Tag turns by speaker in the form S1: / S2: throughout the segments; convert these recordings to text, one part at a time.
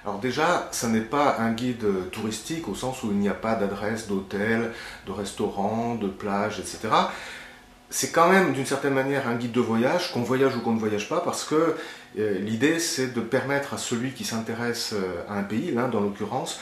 S1: Alors déjà, ça n'est pas un guide touristique au sens où il n'y a pas d'adresse, d'hôtel, de restaurant, de plage, etc. C'est quand même d'une certaine manière un guide de voyage, qu'on voyage ou qu'on ne voyage pas, parce que l'idée c'est de permettre à celui qui s'intéresse à un pays, l'Inde en l'occurrence,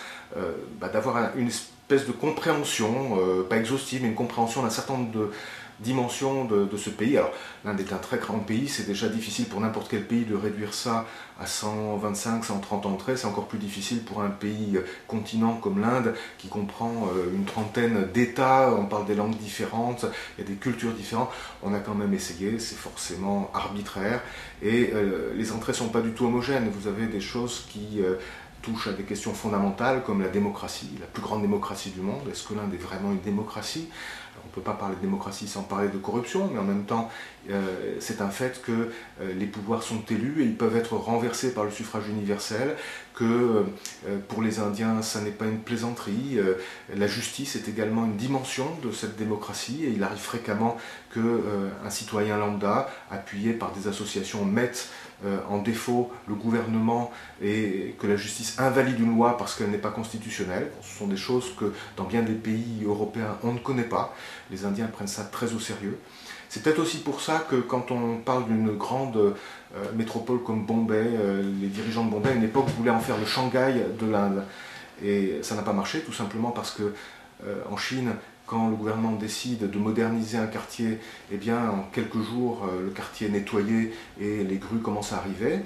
S1: une espèce de compréhension, pas exhaustive, mais une compréhension d'un certain nombre de dimensions de ce pays. Alors l'Inde est un très grand pays, c'est déjà difficile pour n'importe quel pays de réduire ça à 125, 130 entrées, c'est encore plus difficile pour un pays continent comme l'Inde qui comprend une trentaine d'États, on parle des langues différentes, il y a des cultures différentes, on a quand même essayé, c'est forcément arbitraire et les entrées ne sont pas du tout homogènes, vous avez des choses qui touchent à des questions fondamentales comme la démocratie, la plus grande démocratie du monde, est-ce que l'Inde est vraiment une démocratie? On ne peut pas parler de démocratie sans parler de corruption, mais en même temps, c'est un fait que les pouvoirs sont élus et ils peuvent être renversés par le suffrage universel, que pour les Indiens, ça n'est pas une plaisanterie. La justice est également une dimension de cette démocratie et il arrive fréquemment qu'un citoyen lambda, appuyé par des associations, mette en défaut le gouvernement et que la justice invalide une loi parce qu'elle n'est pas constitutionnelle. Ce sont des choses que dans bien des pays européens on ne connaît pas. Les Indiens prennent ça très au sérieux. C'est peut-être aussi pour ça que quand on parle d'une grande métropole comme Bombay, les dirigeants de Bombay à une époque voulaient en faire le Shanghai de l'Inde. Et ça n'a pas marché tout simplement parce que en Chine, quand le gouvernement décide de moderniser un quartier, eh bien, en quelques jours, le quartier est nettoyé et les grues commencent à arriver.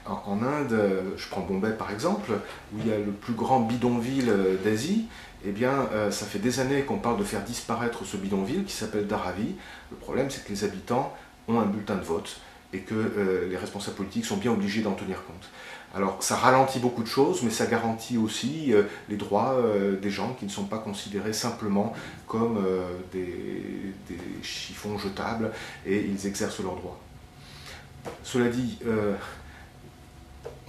S1: En Inde, je prends Bombay par exemple, où il y a le plus grand bidonville d'Asie, eh bien, ça fait des années qu'on parle de faire disparaître ce bidonville qui s'appelle Dharavi. Le problème, c'est que les habitants ont un bulletin de vote et que les responsables politiques sont bien obligés d'en tenir compte. Alors, ça ralentit beaucoup de choses, mais ça garantit aussi les droits des gens qui ne sont pas considérés simplement comme des chiffons jetables et ils exercent leurs droits. Cela dit,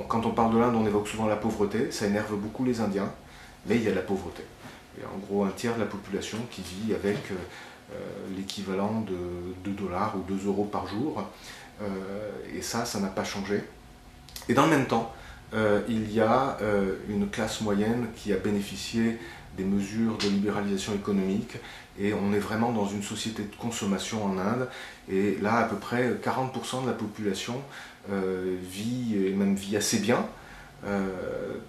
S1: quand on parle de l'Inde, on évoque souvent la pauvreté, ça énerve beaucoup les Indiens, mais il y a de la pauvreté. Il y a en gros un tiers de la population qui vit avec l'équivalent de 2 dollars ou 2 euros par jour, et ça n'a pas changé. Et dans le même temps, il y a une classe moyenne qui a bénéficié des mesures de libéralisation économique et on est vraiment dans une société de consommation en Inde et là à peu près 40% de la population vit et même vit assez bien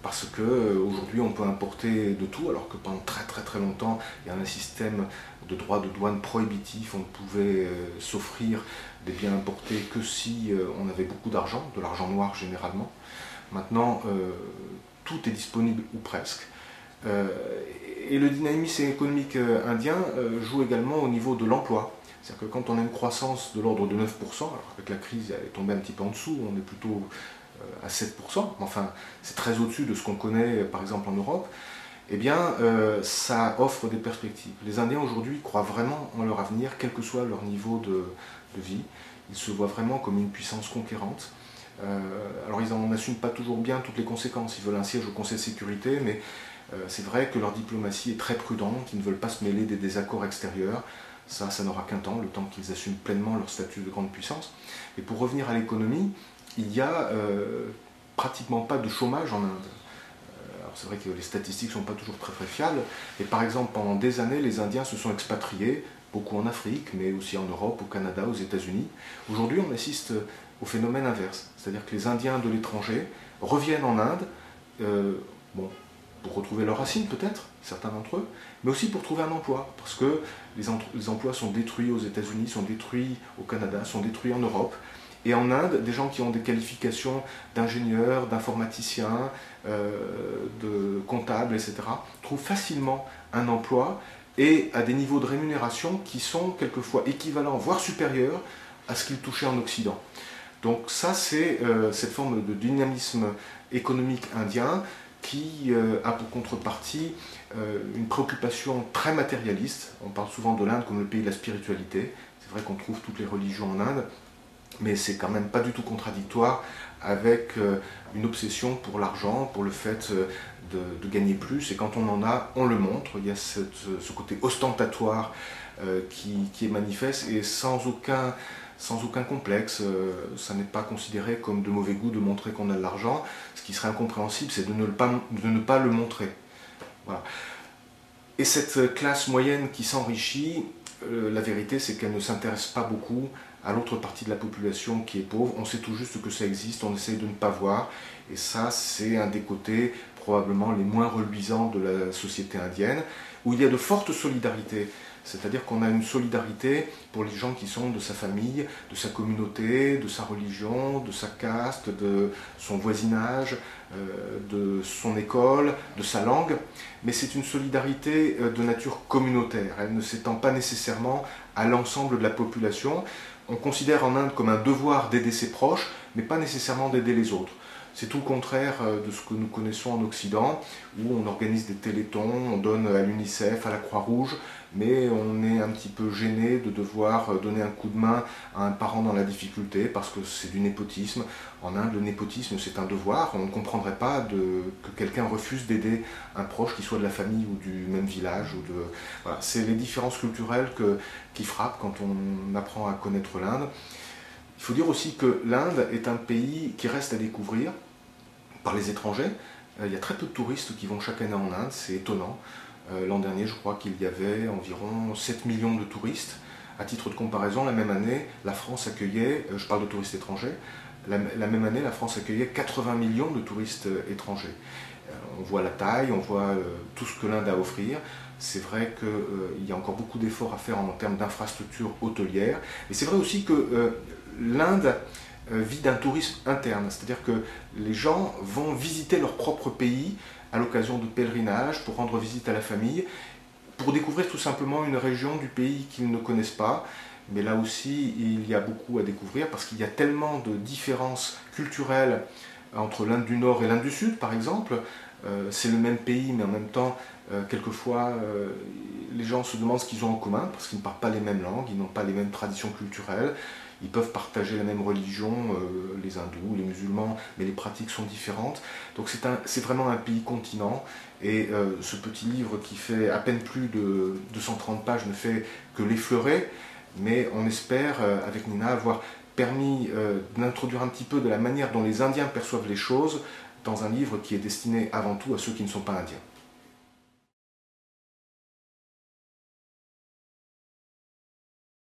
S1: parce qu'aujourd'hui on peut importer de tout alors que pendant très longtemps il y a un système de droits de douane prohibitif, on ne pouvait s'offrir des biens importés que si on avait beaucoup d'argent, de l'argent noir généralement. Maintenant, tout est disponible ou presque. Et le dynamisme économique indien joue également au niveau de l'emploi. C'est-à-dire que quand on a une croissance de l'ordre de 9%, alors avec la crise elle est tombée un petit peu en dessous, on est plutôt à 7%, enfin c'est très au-dessus de ce qu'on connaît par exemple en Europe, eh bien ça offre des perspectives. Les Indiens aujourd'hui croient vraiment en leur avenir, quel que soit leur niveau de vie. Ils se voient vraiment comme une puissance conquérante. Alors ils n'en assument pas toujours bien toutes les conséquences, ils veulent un siège au Conseil de sécurité, mais c'est vrai que leur diplomatie est très prudente, ils ne veulent pas se mêler des désaccords extérieurs, ça n'aura qu'un temps, le temps qu'ils assument pleinement leur statut de grande puissance. Et pour revenir à l'économie, il n'y a pratiquement pas de chômage en Inde. Alors c'est vrai que les statistiques ne sont pas toujours très fiables, et par exemple pendant des années les Indiens se sont expatriés, beaucoup en Afrique, mais aussi en Europe, au Canada, aux États-Unis. Aujourd'hui on assiste au phénomène inverse, c'est-à-dire que les Indiens de l'étranger reviennent en Inde, pour retrouver leurs racines peut-être, certains d'entre eux, mais aussi pour trouver un emploi, parce que les emplois sont détruits aux États-Unis, sont détruits au Canada, sont détruits en Europe, et en Inde, des gens qui ont des qualifications d'ingénieurs, d'informaticiens, de comptables, etc., trouvent facilement un emploi et à des niveaux de rémunération qui sont quelquefois équivalents, voire supérieurs à ce qu'ils touchaient en Occident. Donc ça, c'est cette forme de dynamisme économique indien qui a pour contrepartie une préoccupation très matérialiste. On parle souvent de l'Inde comme le pays de la spiritualité. C'est vrai qu'on trouve toutes les religions en Inde, mais c'est quand même pas du tout contradictoire avec une obsession pour l'argent, pour le fait de gagner plus. Et quand on en a, on le montre. Il y a ce côté ostentatoire qui est manifeste et sans aucun sans aucun complexe. Ça n'est pas considéré comme de mauvais goût de montrer qu'on a de l'argent. Ce qui serait incompréhensible, c'est de ne pas le montrer. Voilà. Et cette classe moyenne qui s'enrichit, la vérité c'est qu'elle ne s'intéresse pas beaucoup à l'autre partie de la population qui est pauvre. On sait tout juste que ça existe, on essaye de ne pas voir. Et ça, c'est un des côtés probablement les moins reluisants de la société indienne, où il y a de fortes solidarités. C'est-à-dire qu'on a une solidarité pour les gens qui sont de sa famille, de sa communauté, de sa religion, de sa caste, de son voisinage, de son école, de sa langue. Mais c'est une solidarité de nature communautaire. Elle ne s'étend pas nécessairement à l'ensemble de la population. On considère en Inde comme un devoir d'aider ses proches, mais pas nécessairement d'aider les autres. C'est tout le contraire de ce que nous connaissons en Occident, où on organise des télétons, on donne à l'UNICEF, à la Croix-Rouge, mais on est un petit peu gêné de devoir donner un coup de main à un parent dans la difficulté, parce que c'est du népotisme. En Inde, le népotisme, c'est un devoir. On ne comprendrait pas que quelqu'un refuse d'aider un proche, qui soit de la famille ou du même village. Voilà. C'est les différences culturelles qui frappent quand on apprend à connaître l'Inde. Il faut dire aussi que l'Inde est un pays qui reste à découvrir par les étrangers. Il y a très peu de touristes qui vont chaque année en Inde, c'est étonnant. L'an dernier, je crois qu'il y avait environ 7 millions de touristes. À titre de comparaison, la même année, la France accueillait, je parle de touristes étrangers, la même année, la France accueillait 80 millions de touristes étrangers. On voit la taille, on voit tout ce que l'Inde a à offrir. C'est vrai qu'il y a encore beaucoup d'efforts à faire en termes d'infrastructures hôtelières. Et c'est vrai aussi que l'Inde vit d'un tourisme interne, c'est-à-dire que les gens vont visiter leur propre pays à l'occasion de pèlerinages, pour rendre visite à la famille, pour découvrir tout simplement une région du pays qu'ils ne connaissent pas. Mais là aussi, il y a beaucoup à découvrir parce qu'il y a tellement de différences culturelles entre l'Inde du Nord et l'Inde du Sud, par exemple. C'est le même pays, mais en même temps, quelquefois, les gens se demandent ce qu'ils ont en commun, parce qu'ils ne parlent pas les mêmes langues, ils n'ont pas les mêmes traditions culturelles, ils peuvent partager la même religion, les hindous, les musulmans, mais les pratiques sont différentes. Donc c'est vraiment un pays continent, et ce petit livre qui fait à peine plus de 230 pages ne fait que l'effleurer, mais on espère, avec Nina, avoir permis d'introduire un petit peu de la manière dont les Indiens perçoivent les choses dans un livre qui est destiné avant tout à ceux qui ne sont pas indiens.